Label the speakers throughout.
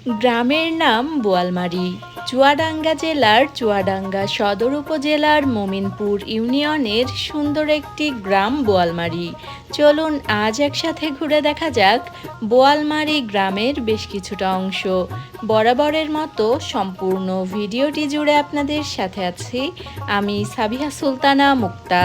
Speaker 1: গ্রামের নাম বোয়ালমারী। চুয়াডাঙ্গা জেলার চুয়াডাঙ্গা সদর উপজেলার মোমিনপুর ইউনিয়নের সুন্দর একটি গ্রাম বোয়ালমারী। চলুন আজ একসাথে ঘুরে দেখা যাক বোয়ালমারী গ্রামের বেশ কিছুটা অংশ। বরাবরের মতো সম্পূর্ণ ভিডিওটি জুড়ে আপনাদের সাথে আছি আমি সাবিহা সুলতানা মুক্তা।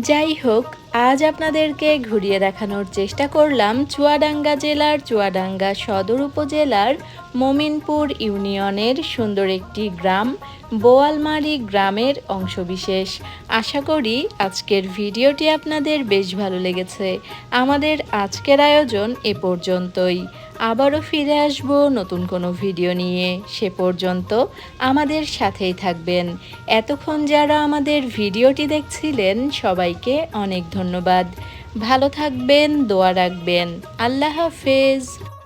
Speaker 1: যাই হোক, আজ আপনাদেরকে ঘুরিয়ে দেখানোর চেষ্টা করলাম চুয়াডাঙ্গা জেলার চুয়াডাঙ্গা সদর উপজেলার মোমিনপুর ইউনিয়নের সুন্দর একটি গ্রাম বোয়ালমারী গ্রামের অংশবিশেষ। আশা করি আজকের ভিডিওটি আপনাদের বেশ ভালো লেগেছে। আমাদের আজকের আয়োজন এ পর্যন্তই। আবারও ফিরে আসব নতুন কোনো ভিডিও নিয়ে। সে পর্যন্ত আমাদের সাথেই থাকবেন। এতক্ষণ যারা আমাদের ভিডিওটি দেখছিলেন সবাইকে অনেক ধন্যবাদ। ভালো থাকবেন, দোয়া রাখবেন। আল্লাহ হাফেজ।